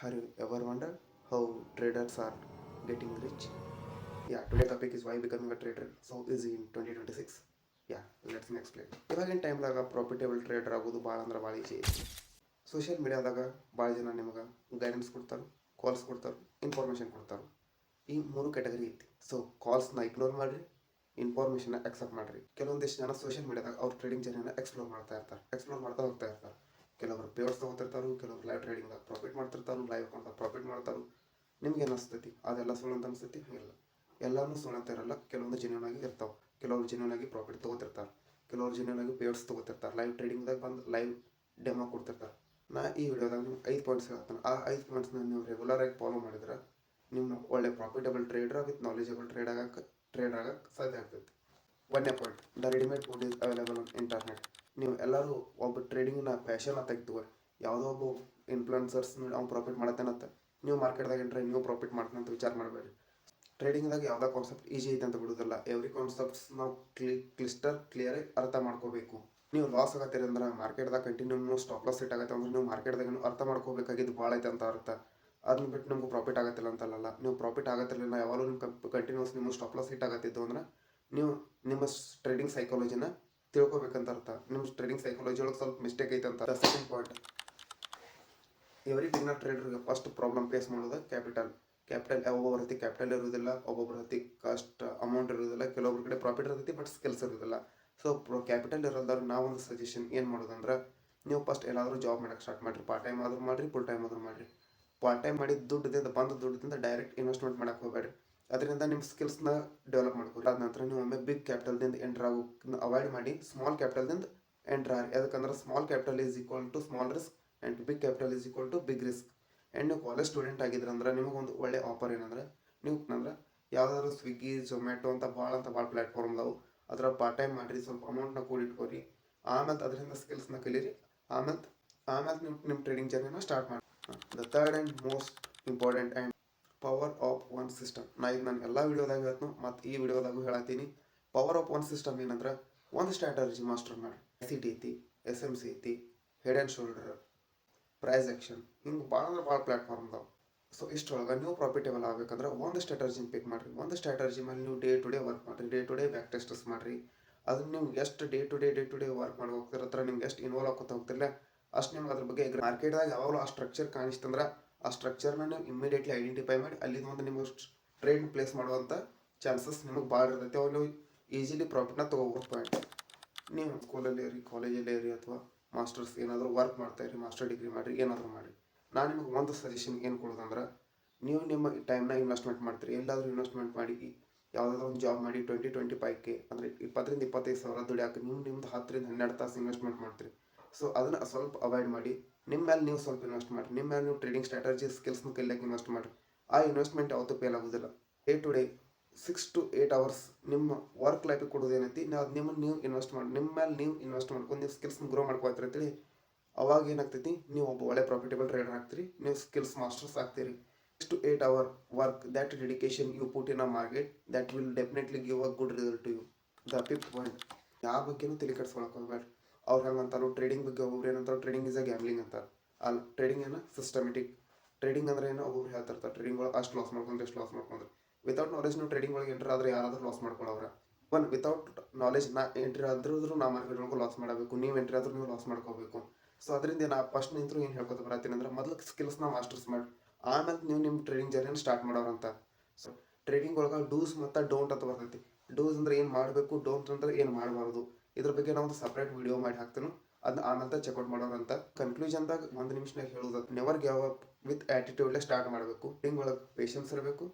Have you ever wondered how traders are getting rich? Yeah, today's topic is why becoming a trader so easy in 2026. Yeah, let's me explain. ಇವಾಗಿನ ಟೈಮ್ದಾಗ profitable trader ಆಗೋದು ಭಾಳ ಅಂದ್ರೆ ಭಾಳ easy ಐತಿ. Social ಮೀಡಿಯಾದಾಗ ಭಾಳ ಜನ ನಿಮಗೆ ಗೈಡೆನ್ಸ್ ಕೊಡ್ತಾರೆ, ಕಾಲ್ಸ್ ಕೊಡ್ತಾರೆ, ಇನ್ಫಾರ್ಮೇಷನ್ ಕೊಡ್ತಾರೆ. ಈ ಮೂರು ಕ್ಯಾಟಗರಿ ಐತಿ. ಸೊ ಕಾಲ್ಸ್ನ ಇಗ್ನೋರ್ ಮಾಡಿರಿ, ಇನ್ಫಾರ್ಮೇಷನ್ನ ಅಕ್ಸೆಪ್ಟ್ ಮಾಡಿರಿ. ಕೆಲವೊಂದಿಷ್ಟು ಜನ ಸೋಷಿಯಲ್ ಮೀಡಿಯಾದಾಗ ಅವ್ರ ಟ್ರೇಡಿಂಗ್ ಜರ್ನಿನ ಎಕ್ಸ್ಪ್ಲೋರ್ ಮಾಡ್ತಾ ಹೋಗ್ತಾ ಇರ್ತಾರೆ. ಕೆಲವರು ಪೇವರ್ಸ್ ತೊಗೋತಿರ್ತಾರೆ, ಕೆಲವರು ಲೈವ್ ಟ್ರೇಡಿಂಗ್ದಾಗ ಪ್ರಾಫಿಟ್ ಮಾಡ್ತಿರ್ತಾರೆ, ಲೈವ್ ಅಕೌಂಟ್ದಾಗ ಪ್ರಾಫಿಟ್ ಮಾಡ್ತಾರೆ. ನಿಮ್ಗೆ ಏನು ಅನಿಸ್ತೈತಿ? ಅದೆಲ್ಲ ಸುಳ್ಳು ಅಂತ ಅನಿಸ್ತೈತಿ? ಇಲ್ಲ, ಎಲ್ಲರೂ ಸುಳ್ಳು ಅಂತ ಇರಲ್ಲ. ಕೆಲವೊಂದು ಜೆನ್ಯೂನ್ ಆಗಿ ಇರ್ತಾವೆ. ಕೆಲವರು ಜೆನ್ಯೂನ್ ಆಗಿ ಪ್ರಾಫಿಟ್ ತೊಗೋತಿರ್ತಾರೆ, ಕೆಲವರು ಜೆನ್ಯೂನ್ ಆಗಿ ಪೇವರ್ಸ್ ತೊಗೋತಿರ್ತಾರೆ, ಲೈವ್ ಟ್ರೇಡಿಂಗ್ದಾಗ ಬಂದು ಲೈವ್ ಡೆಮೋ ಕೊಡ್ತಿರ್ತಾರೆ. ನಾ ಈ ವಿಡಿಯೋದಾಗ ನಿಮ್ಗೆ 5 ಪಾಯಿಂಟ್ಸ್ ಹೇಳ್ತಾನೆ. ಆ 5 ಪಾಯಿಂಟ್ಸ್ನ ನೀವು ರೆಗ್ಯುಲರ್ ಆಗಿ ಫಾಲೋ ಮಾಡಿದ್ರೆ ನಿಮ್ಮ ಒಳ್ಳೆ profitable trader with knowledgeable trade ಆಗಕ್ಕೆ ಸಾಧ್ಯ ಆಗ್ತೈತಿ. ಒಂದನೇ point, the readymade food is available on internet. ನೀವು ಎಲ್ಲರೂ ಒಬ್ಬ ಟ್ರೇಡಿಂಗ್ನ ಪ್ಯಾಷನ್ ತೆಗೆದು ಯಾವುದೋ ಒಬ್ಬ ಇನ್ಫ್ಲುಯೆನ್ಸರ್ಸ್ ನೋಡಿ ಅವ್ನು ಪ್ರಾಫಿಟ್ ಮಾಡತ್ತೇನಂತ ನೀವು ಮಾರ್ಕೆಟ್ದಾಗ ಎಂಟ್ರೆ ನೀವು ಪ್ರಾಫಿಟ್ ಮಾಡ್ತಾನೆ ಅಂತ ವಿಚಾರ ಮಾಡಬೇಡಿ. ಟ್ರೇಡಿಂಗ್ದಾಗ ಯಾವುದೋ ಕಾನ್ಸೆಪ್ಟ್ ಈಜಿ ಐತೆ ಅಂತ ಬಿಡೋದಿಲ್ಲ. ಎವ್ರಿ ಕಾನ್ಸೆಪ್ಟ್ಸ್ ನಾವು ಕ್ಲಿಯರ್ ಅರ್ಥ ಮಾಡ್ಕೋಬೇಕು. ನೀವು ಲಾಸ್ ಆಗತ್ತೀರಿ ಅಂದ್ರೆ ಮಾರ್ಕೆಟ್ದಾಗ ಕಂಟಿನ್ಯೂ ಸ್ಟಾಪ್ ಲಾಸ್ ಸೆಟ್ ಆಗತ್ತೆ ಅಂದ್ರೆ ನೀವು ಮಾರ್ಕೆಟ್ದಾಗ ಅರ್ಥ ಮಾಡ್ಕೋಬೇಕಾಗಿದ್ದು ಭಾಳ ಐತೆ ಅಂತ ಅರ್ಥ. ಅದನ್ನ ಬಿಟ್ಟು ನಿಮ್ಗೆ ಪ್ರಾಫಿಟ್ ಆಗತ್ತಿಲ್ಲ ಅಂತಲ್ಲ. ನೀವು ಪ್ರಾಫಿಟ್ ಆಗತ್ತಿಲ್ಲ ಯಾವಾಗಲೂ ನಿಮ್ಮ ಕಂಟಿನ್ಯೂಸ್ ನಿಮ್ಮ ಸ್ಟಾಪ್ ಲಾಸ್ ಹಿಟ್ ಆಗತ್ತಿದ್ದು ಅಂದ್ರೆ ನೀವು ನಿಮ್ಮ ಟ್ರೇಡಿಂಗ್ ಸೈಕಾಲಜಿನ ತಿಳ್ಕೊಬೇಕಂತ ಅರ್ಥ. ನಿಮ್ಮ ಟ್ರೇಡಿಂಗ್ ಸೈಕಾಲಜಿ ಒಳಗೆ ಸ್ವಲ್ಪ ಮಿಸ್ಟೇಕ್ ಐತೆ ಅಂತ. ಸೆಕೆಂಡ್ ಪಾಯಿಂಟ್, ಎವ್ರಿ ಬಿಗ್ನರ್ ಟ್ರೇಡರ್ಗೆ ಫಸ್ಟ್ ಪ್ರಾಬ್ಲಮ್ ಫೇಸ್ ಮಾಡೋದು ಕ್ಯಾಪಿಟಲ್. ಒಬ್ಬೊಬ್ಬರ ಹತ್ತಿ ಕ್ಯಾಪಿಟಲ್ ಇರೋದಿಲ್ಲ, ಒಬ್ಬೊಬ್ಬರ ಹತ್ತಿ ಕಾಸ್ಟ್ ಅಮೌಂಟ್ ಇರೋದಿಲ್ಲ, ಕೆಲವೊಬ್ಬರ ಕಡೆ ಪ್ರಾಫಿಟ್ ಇರ್ತೈತಿ ಬಟ್ ಸ್ಕಿಲ್ಸ್ ಇರೋದಿಲ್ಲ. ಸೊ ಕ್ಯಾಪಿಟಲ್ ಇರೋದಾದ್ರೆ ನಾವೊಂದು ಸಜೆಷನ್ ಏನು ಮಾಡೋದಂದ್ರೆ ನೀವು ಫಸ್ಟ್ ಎಲ್ಲಾದರೂ ಜಾಬ್ ಮಾಡೋಕ್ಕೆ ಸ್ಟಾರ್ಟ್ ಮಾಡಿರಿ. ಪಾರ್ಟ್ ಟೈಮ್ ಆದರೂ ಮಾಡಿರಿ, ಫುಲ್ ಟೈಮ್ ಆದರೂ ಮಾಡಿರಿ. ಪಾರ್ಟ್ ಟೈಮ್ ಮಾಡಿ ದುಡ್ಡಿಂದ ಡೈರೆಕ್ಟ್ ಇನ್ವೆಸ್ಟ್ಮೆಂಟ್ ಮಾಡೋಕೆ ಹೋಗಬೇಡ್ರಿ. ಅದರಿಂದ ನಿಮ್ಮ ಸ್ಕಿಲ್ಸ್ನ ಡೆವಲಪ್ ಮಾಡ್ಕೋರಿ. ಅದ ನಂತರ ನೀವು ಒಮ್ಮೆ ಬಿಗ್ ಕ್ಯಾಪಿಟಲ್ದಿಂದ ಎಂಟ್ರ್ ಆಗೋಕ್ಕೆ ಅವಾಯ್ಡ್ ಮಾಡಿ ಸ್ಮಾಲ್ ಕ್ಯಾಪಿಟಲ್ದಿಂದ ಎಂಟ್ರ್ ಆಗಿ. ಯಾಕಂದ್ರೆ small capital is equal to small risk and big capital is equal to big risk. And ನೀವು ಕಾಲೇಜ್ ಸ್ಟೂಡೆಂಟ್ ಆಗಿದ್ರೆ ಅಂದ್ರೆ ನಿಮಗೊಂದು ಒಳ್ಳೆ ಆಫರ್ ಏನಂದ್ರೆ ನೀವು ಯಾವುದಾದ್ರು ಸ್ವಿಗ್ಗಿ ಝೊಮ್ಯಾಟೊ ಅಂತ ಭಾಳ ಪ್ಲ್ಯಾಟ್ಫಾರ್ಮ್ ಅದಾವೆ. ಅದರ ಪಾರ್ಟ್ ಟೈಮ್ ಮಾಡಿರಿ, ಸ್ವಲ್ಪ ಅಮೌಂಟ್ನ ಕೂಡಿಟ್ಕೋರಿ. ಆಮೇಲೆ ಅದರಿಂದ ಸ್ಕಿಲ್ಸ್ನ ಕಲೀರಿ. ಆಮೇಲೆ ನೀವು ನಿಮ್ಮ ಟ್ರೇಡಿಂಗ್ ಜರ್ನಿನ ಸ್ಟಾರ್ಟ್ ಮಾಡಿ. The third and most important and power of one system. ಇದು ನಾನು ಎಲ್ಲ ವಿಡಿಯೋದಾಗ ಹೇಳ್ತೀನಿ ಮತ್ತು ಈ ವಿಡಿಯೋದಾಗೂ ಹೇಳತ್ತೀನಿ. ಪವರ್ ಆಫ್ ಒನ್ ಸಿಸ್ಟಮ್ ಏನಂದ್ರೆ ಒಂದು ಸ್ಟ್ರಾಟಜಿ ಮಾಸ್ಟರ್ ಮಾಡಿ. SCT ಐತಿ, SMC ಐತಿ, head and shoulder, price action, ಹಿಂಗೆ ಭಾಳ ಪ್ಲ್ಯಾಟ್ಫಾರ್ಮ್ ಅದಾವೆ. ಸೊ ಇಷ್ಟರೊಳಗೆ ನೀವು ಪ್ರಾಫಿಟೇಬಲ್ ಆಗಬೇಕಂದ್ರೆ ಒಂದು ಸ್ಟ್ರಾಟಜಿನ ಪಿಕ್ ಮಾಡಿರಿ. ಒಂದು ಸ್ಟ್ರಾಟಜಿ ಮೇಲೆ ನೀವು ಡೇ ಟು ಡೇ ವರ್ಕ್ ಮಾಡಿರಿ, ಡೇ ಟು ಡೇ ಬ್ಯಾಕ್ ಟೆಸ್ಟಸ್ ಮಾಡಿರಿ. ಅದನ್ನ ನೀವು ಎಷ್ಟು ಡೇ ಟು ಡೇ ವರ್ಕ್ ಮಾಡಿ ಹೋಗ್ತಿರತ್ರ ನಿಮ್ಗೆ ಎಷ್ಟು ಇನ್ವಾಲ್ವ್ ಆಗೋತ ಹೋಗ್ತಿರಲ್ಲ ಅಷ್ಟು ನಿಮ್ಗೆ ಅದ್ರ ಬಗ್ಗೆ ಮಾರ್ಕೆಟ್ದಾಗ ಯಾವಾಗಲೂ ಆ ಸ್ಟ್ರಕ್ಚರ್ ಕಾಣಿಸ್ತಂದ್ರೆ ಆ ಸ್ಟ್ರಕ್ಚರ್ನ ನೀವು ಇಮಿಡಿಯೇಟ್ಲಿ ಐಡೆಂಟಿಫೈ ಮಾಡಿ ಅಲ್ಲಿಂದ ಒಂದು ನಿಮಗೆ ಟ್ರೇಡ್ ಪ್ಲೇಸ್ ಮಾಡುವಂಥ ಚಾನ್ಸಸ್ ನಿಮಗೆ ಭಾಳ ಇರ್ತೈತೆ. ಅವಾಗ ನೀವು ಈಸಿಲಿ ಪ್ರಾಫಿಟ್ನ ತೊಗೋಬೋದು. ಪಾಯಿಂಟ್, ನೀವು ಸ್ಕೂಲಲ್ಲಿ ಇರಿ, ಕಾಲೇಜಲ್ಲಿ ಇರಿ ಅಥವಾ ಮಾಸ್ಟರ್ಸ್ ಏನಾದರೂ ವರ್ಕ್ ಮಾಡ್ತಾಯಿರಿ, ಮಾಸ್ಟರ್ ಡಿಗ್ರಿ ಮಾಡಿರಿ, ಏನಾದರೂ ಮಾಡಿರಿ. ನಾನು ನಿಮಗೆ ಒಂದು ಸಜೆಷನ್ ಏನು ಕೊಡೋದಂದ್ರೆ ನೀವು ನಿಮ್ಮ ಟೈಮ್ನ ಇನ್ವೆಸ್ಟ್ಮೆಂಟ್ ಮಾಡ್ತೀರಿ. ಎಲ್ಲಾದರೂ ಇನ್ವೆಸ್ಟ್ಮೆಂಟ್ ಮಾಡಿ ಯಾವುದಾದ್ರೂ ಒಂದು ಜಾಬ್ ಮಾಡಿ 20-25K ಅಂದರೆ 20-25,000 ದುಡಿಯಾಕೆ ನಿಮ್ದು 10-12 ತಾಸು ಇನ್ವೆಸ್ಟ್ಮೆಂಟ್ ಮಾಡ್ತೀರಿ. ಸೊ ಅದನ್ನು ಸ್ವಲ್ಪ ಅವಾಯ್ಡ್ ಮಾಡಿ ನಿಮ್ಮ ಮೇಲೆ ನೀವು ಸ್ವಲ್ಪ ಇನ್ವೆಸ್ಟ್ ಮಾಡಿರಿ. ನಿಮ್ಮ ಮೇಲೆ ನೀವು ಟ್ರೇಡಿಂಗ್ ಸ್ಟ್ರಾಟಜಿ ಸ್ಕಿಲ್ಸ್ನ ಕಲಿಯಕ್ಕೆ ಇನ್ವೆಸ್ಟ್ ಮಾಡಿರಿ. ಆ ಇನ್ವೆಸ್ಟ್ಮೆಂಟ್ ಯಾವತ್ತೂ ಫೇಲ್ ಆಗೋದಿಲ್ಲ. Day to day 6 to 8 hours ನಿಮ್ಮ ವರ್ಕ್ ಲೈಫಿಗೆ ಕೊಡೋದೇನೈತಿ ಅದು ನಿಮ್ಮನ್ನು ನೀವು ಇನ್ವೆಸ್ಟ್ ಮಾಡಿ ನಿಮ್ಮ ಮೇಲೆ ನೀವು ಇನ್ವೆಸ್ಟ್ ಮಾಡ್ಕೊಂಡು ನೀವು ಸ್ಕಿಲ್ಸ್ನ ಗ್ರೋ ಮಾಡ್ಕೊಳ್ತೀರಿ ಅಂತೇಳಿ. ಅವಾಗ ಏನಾಗ್ತೈತಿ, ನೀವು ಒಬ್ಬ ಒಳ್ಳೆ ಪ್ರಾಫಿಟಬಲ್ ಟ್ರೇಡರ್ ಆಗ್ತೀರಿ, ನೀವು skills masters ಆಗ್ತೀರಿ. 6 to 8 hour work, that dedication you put in a market, that will definitely give a good result to you. The fifth point, ಯಾವ ಬಗ್ಗೆನೂ ತಲೆ ಕೆಡಿಸ್ಕೊಳಕ್ಕೆ ಹೋಗ್ಬೇಡ್ರಿ. ಅವ್ರು ಹೆಂಗಂತಾರೋ ಟ್ರೇಡಿಂಗ್ ಬಗ್ಗೆ ಒಬ್ಬರು ಏನಂತಾರೆ ಟ್ರೇಡಿಂಗ್ ಇಸ್ ಅ ಗ್ಯಾಮ್ಲಿಂಗ್ ಅಂತಾರೆ. ಅಲ್ಲ, ಟ್ರೇಡಿಂಗ್ ಏನೋ ಸಿಸ್ಟಮೆಟಿಕ್. ಟ್ರೇಡಿಂಗ್ ಅಂದ್ರೆ ಏನೋ ಒಬ್ಬರು ಹೇಳ್ತಿರ್ತಾರೆ ಟ್ರೇಡಿಂಗ್ ಒಳಗೆ ಅಷ್ಟು ಲಾಸ್ ಮಾಡ್ಕೊಂಡ್ರೆ ವಿತೌಟ್ ನಾಲೆಜ್ ನೀವು ಟ್ರೇಡಿಂಗ್ ಒಳಗೆ ಎಂಟ್ರ್ ಆದರೆ ಯಾರಾದರೂ ಲಾಸ್ ಮಾಡ್ಕೊಳ್ಳೋರ. ವಿತೌಟ್ ನಾಲೆಜ್ ನಾ ಎಂಟ್ರಿ ಆದ್ರೂ ನಾ ಮಾರ್ಕೆಟ್ ಒಳಗೆ ಲಾಸ್ ಮಾಡಬೇಕು, ನೀವು ಎಂಟ್ರಿ ಆದ್ರೂ ನೀವು ಲಾಸ್ ಮಾಡ್ಕೋಬೇಕು. ಸೊ ಅದರಿಂದ ನಾ ಫಸ್ಟ್ ನಿಂತರೂ ಏನು ಹೇಳ್ಕೊತ ಬರತ್ತೀನಿ ಅಂದ್ರೆ ಮೊದಲು ಸ್ಕಿಲ್ಸ್ನ ಮಾಸ್ಟರ್ಸ್ ಮಾಡಿ ಆಮೇಲೆ ನೀವು ನಿಮ್ಮ ಟ್ರೇಡಿಂಗ್ ಜರ್ನಿನ ಸ್ಟಾರ್ಟ್ ಮಾಡೋರಂತ. ಸೊ ಟ್ರೇಡಿಂಗ್ ಒಳಗೆ ಡೂಸ್ ಮತ್ತು ಡೋಂಟ್ ಅಂತ ಬರ್ತೈತಿ. ಡೂಸ್ ಅಂದ್ರೆ ಏನು ಮಾಡಬೇಕು, ಡೋಂಟ್ ಅಂದ್ರೆ ಏನು ಮಾಡಬಾರ್ದು. ಇದ್ರ ಬಗ್ಗೆ ನಾವು ಒಂದು ಸಪ್ರೇಟ್ ವಿಡಿಯೋ ಮಾಡಿ ಹಾಕ್ತೀನಿ, ಅದನ್ನ ಆಮೇಲೆ ಚೆಕ್ಔಟ್ ಮಾಡೋರಂತ. ಕನ್ಕ್ಲೂಷನ್ದಾಗ 1 ನಿಮಿಷನಾಗ ಹೇಳೋದು, ನೆವರ್ ಗಿವ್ ಅಪ್ ವಿತ್ ಆ್ಯಟಿಟ್ಯೂಡ್ಲೇ ಸ್ಟಾರ್ಟ್ ಮಾಡಬೇಕು. ಟ್ರೇಡಿಂಗ್ ಒಳಗೆ ಪೇಷನ್ಸ್ ಇರಬೇಕು,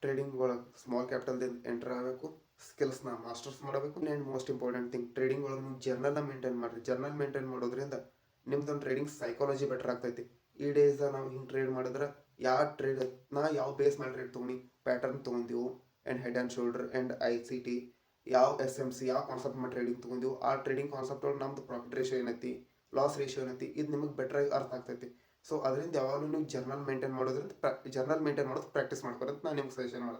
ಟ್ರೇಡಿಂಗ್ ಒಳಗೆ ಸ್ಮಾಲ್ ಕ್ಯಾಪಿಟಲ್ದಿಂದ ಎಂಟರ್ ಆಗಬೇಕು, ಸ್ಕಿಲ್ಸ್ನ ಮಾಸ್ಟರ್ಸ್ ಮಾಡಬೇಕು. And most important thing, trading ಒಳಗೆ ನೀವು ಜರ್ನಲ್ನ ಮೇಂಟೈನ್ ಮಾಡಿರಿ. ಜರ್ನಲ್ ಮೇಂಟೈನ್ ಮಾಡೋದ್ರಿಂದ ನಿಮ್ದೊಂದು ಟ್ರೇಡಿಂಗ್ ಸೈಕಾಲಜಿ ಬೆಟರ್ ಆಗ್ತೈತಿ. ಈ ಡೇಸ್ದಾಗ ನಾವು ಹಿಂಗೆ ಟ್ರೇಡ್ ಮಾಡಿದ್ರೆ ಯಾವ ಬೇಸ್ ಮೇಲೆ ಟ್ರೇಡ್ ತೊಗೊಂಡು ಪ್ಯಾಟರ್ನ್ ತೊಗೊಂಡಿವು and head and shoulder and ICT ಯಾವ SMC ಯಾವ ಕಾನ್ಸೆಪ್ಟ್ ಮೇಲೆ ಟ್ರೇಡಿಂಗ್ ತೊಗೊಂಡಿವು, ಆ ಟ್ರೇಡಿಂಗ್ ಕಾನ್ಸೆಪ್ಟ್ ಒಳಗೆ ನಮ್ದು ಪ್ರಾಫಿಟ್ ರೇಷಿಯೋ ಏನೈತಿ, ಲಾಸ್ ರೇಷಿಯೋ ಏನೈತಿ, ಇದು ನಿಮಗೆ ಬೆಟ್ರಾಗಿ ಅರ್ಥ ಆಗ್ತೈತಿ. ಸೊ ಅದರಿಂದ ಯಾವಾಗಲೂ ನೀವು ಜರ್ನಲ್ ಮೇಂಟೈನ್ ಮಾಡೋದು ಪ್ರಾಕ್ಟೀಸ್ ಮಾಡ್ಕೊರಂತ ನಾನು ನಿಮ್ಗೆ ಸಜೆಷನ್ ಮಾಡೋದು.